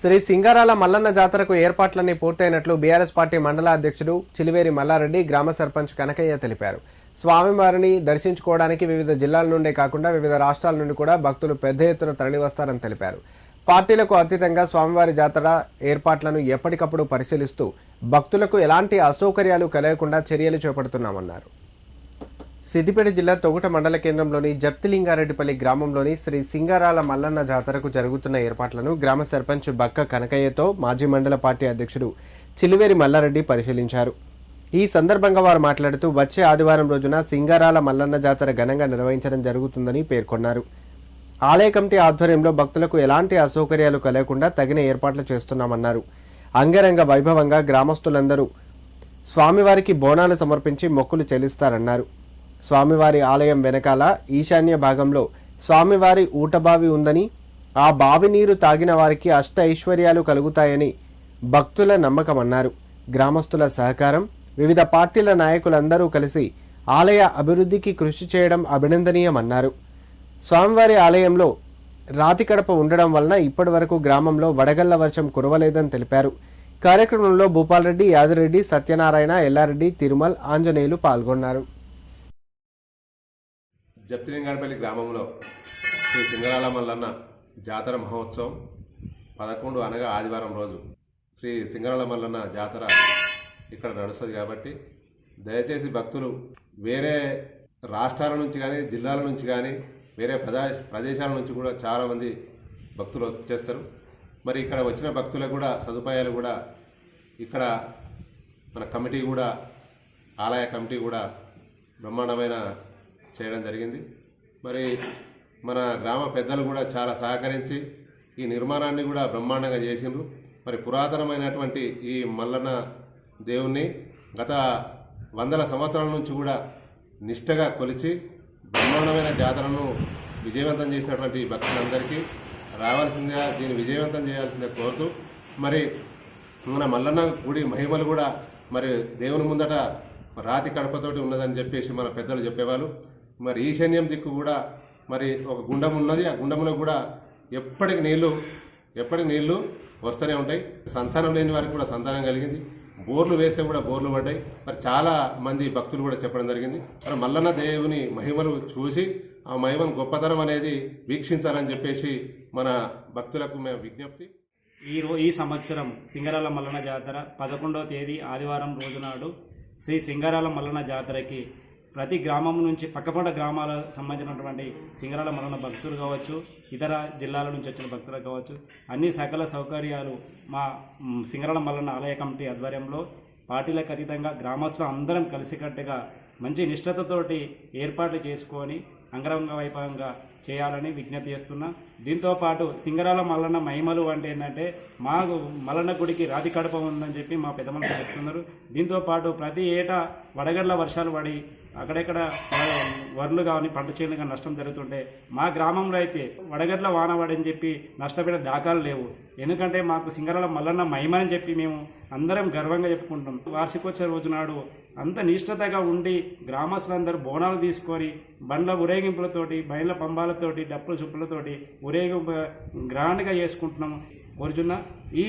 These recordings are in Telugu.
శ్రీ సింగారాల మల్లన్న జాతరకు ఏర్పాట్లన్నీ పూర్తయినట్లు బీఆర్ఎస్ పార్టీ మండల అధ్యక్షుడు చిలివేరి మల్లారెడ్డి గ్రామ సర్పంచ్ కనకయ్య తెలిపారు. స్వామివారిని దర్శించుకోవడానికి వివిధ జిల్లాల నుండే కాకుండా వివిధ రాష్ట్రాల నుండి కూడా భక్తులు పెద్ద ఎత్తున తరలివస్తారని తెలిపారు. పార్టీలకు అతీతంగా స్వామివారి జాతర ఏర్పాట్లను ఎప్పటికప్పుడు పరిశీలిస్తూ భక్తులకు ఎలాంటి అసౌకర్యాలు కలగకుండా చర్యలు చేపడుతున్నామన్నారు. సిద్దిపేట జిల్లా తొగుట మండల కేంద్రంలోని జప్తిలింగారెడ్డిపల్లి గ్రామంలోని శ్రీ సింగారాల మల్లన్న జాతరకు జరుగుతున్న ఏర్పాట్లను గ్రామ సర్పంచ్ బక్క కనకయ్యతో మాజీ మండల పార్టీ అధ్యక్షుడు చిలివేరి మల్లారెడ్డి పరిశీలించారు. ఈ సందర్భంగా వారు మాట్లాడుతూ వచ్చే ఆదివారం రోజున సింగారాల మల్లన్న జాతర ఘనంగా నిర్వహించడం జరుగుతుందని పేర్కొన్నారు. ఆలయ కమిటీ ఆధ్వర్యంలో భక్తులకు ఎలాంటి అసౌకర్యాలు కలగకుండా తగిన ఏర్పాట్లు చేస్తున్నామన్నారు. అంగరంగ వైభవంగా గ్రామస్తులందరూ స్వామివారికి బోనాలు సమర్పించి మొక్కులు చెల్లిస్తారన్నారు. స్వామివారి ఆలయం వెనకాల ఈశాన్య భాగంలో స్వామివారి ఊటబావి ఉందని, ఆ బావి నీరు తాగిన వారికి అష్ట ఐశ్వర్యాలు కలుగుతాయని భక్తుల నమ్మకమన్నారు. గ్రామస్తుల సహకారం, వివిధ పార్టీల నాయకులందరూ కలిసి ఆలయ అభివృద్ధికి కృషి చేయడం అభినందనీయమన్నారు. స్వామివారి ఆలయంలో రాతి కడప ఉండడం వలన ఇప్పటి వరకు గ్రామంలో వడగళ్ల వర్షం కురవలేదని తెలిపారు. కార్యక్రమంలో భూపాల్రెడ్డి, యాదిరెడ్డి, సత్యనారాయణ, ఎల్లారెడ్డి, తిరుమల్, ఆంజనేయులు పాల్గొన్నారు. జప్తిలింగారెడ్డిపల్లి గ్రామంలో శ్రీ సింగారాల మల్లన్న జాతర మహోత్సవం 11 అనగా ఆదివారం రోజు శ్రీ సింగారాల మల్లన్న జాతర ఇక్కడ నడుస్తుంది. కాబట్టి దయచేసి భక్తులు వేరే రాష్ట్రాల నుంచి కానీ జిల్లాల నుంచి కానీ వేరే ప్రదేశాల నుంచి కూడా చాలామంది భక్తులు వచ్చేస్తారు. మరి ఇక్కడ వచ్చిన భక్తులకు కూడా సదుపాయాలు కూడా ఇక్కడ మన కమిటీ కూడా ఆలయ కమిటీ కూడా బ్రహ్మాండమైన చేయడం జరిగింది. మరి మన గ్రామ పెద్దలు కూడా చాలా సహకరించి ఈ నిర్మాణాన్ని కూడా బ్రహ్మాండంగా చేసిండ్రు. మరి పురాతనమైనటువంటి ఈ మల్లన్న దేవుణ్ణి గత 100 సంవత్సరాల నుంచి కూడా నిష్టగా కొలిచి బ్రహ్మాండమైన జాతరను విజయవంతం చేసినటువంటి భక్తులందరికీ రావాల్సిందిగా దీన్ని విజయవంతం చేయాల్సిందిగా కోరుతూ, మరి మన మల్లన్న గుడి మహిమలు కూడా మరి దేవుని ముందట రాతి కడపతోటి ఉన్నదని చెప్పేసి మన పెద్దలు చెప్పేవాళ్ళు. మరి ఈశాన్యం దిక్కు కూడా మరి ఒక గుండం ఉన్నది. ఆ గుండంలో కూడా ఎప్పటికి నీళ్లు వస్తూనే ఉంటాయి. సంతానం లేని వారికి కూడా సంతానం కలిగింది. బోర్లు వేస్తే కూడా బోర్లు పడ్డాయి. మరి చాలా మంది భక్తులు కూడా చెప్పడం జరిగింది. మరి మల్లన్న దేవుని మహిమలు చూసి ఆ మహిమను గొప్పతనం అనేది వీక్షించాలని చెప్పేసి మన భక్తులకు మేము విజ్ఞప్తి. ఈ సంవత్సరం సింగారాల మల్లన్న జాతర 11వ తేదీ ఆదివారం రోజునాడు శ్రీ సింగారాల మల్లన్న జాతరకి ప్రతి గ్రామం నుంచి పక్కపంట గ్రామాలకు సంబంధించినటువంటి సింగారాల మల్లన్న భక్తులు కావచ్చు, ఇతర జిల్లాల నుంచి వచ్చిన భక్తులు కావచ్చు, అన్ని సకల సౌకర్యాలు మా సింగారాల మల్లన్న ఆలయ కమిటీ ఆధ్వర్యంలో పార్టీలకు అతీతంగా గ్రామస్తులు అందరం కలిసికట్టుగా మంచి నిష్ఠతతోటి ఏర్పాట్లు చేసుకొని అంగరంగ వైభవంగా చేయాలని విజ్ఞప్తి చేస్తున్నా. దీంతోపాటు సింగారాల మల్లన్న మహిమలు అంటే ఏంటంటే మా మల్లన్న గుడికి రాతి కడప ఉందని చెప్పి మా పెద్ద మనుషులు చెప్తున్నారు. దీంతోపాటు ప్రతి ఏటా వడగళ్ల వర్షాలు పడి అక్కడెక్కడ వరలు కానీ పంట చేనులు కానీ నష్టం జరుగుతుంటే మా గ్రామంలో అయితే వడగడ్ల వాన పడని చెప్పి నష్టపోయిన దాఖలు లేవు. ఎందుకంటే మాకు సింగారాల మల్లన్న మహిమ అని చెప్పి మేము అందరం గర్వంగా చెప్పుకుంటాం. వార్షికోత్సవ రోజు నాడు అంత నిష్ఠతగా ఉండి గ్రామస్తులందరూ బోనాలు తీసుకొని బండ్ల ఊరేగింపులతోటి, బయళ్ళ పంబాలతోటి, డప్పుల చుప్పులతోటి ఊరేగింపు గ్రాండ్గా చేసుకుంటున్నాము. కోరుచున్నా ఈ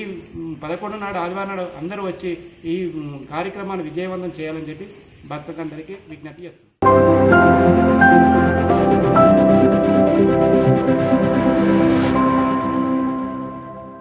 11 నాడు ఆదివారం నాడు అందరూ వచ్చి ఈ కార్యక్రమాన్ని విజయవంతం చేయాలని చెప్పి భక్తులందరికీ విజ్ఞప్తి చేస్తున్నాం.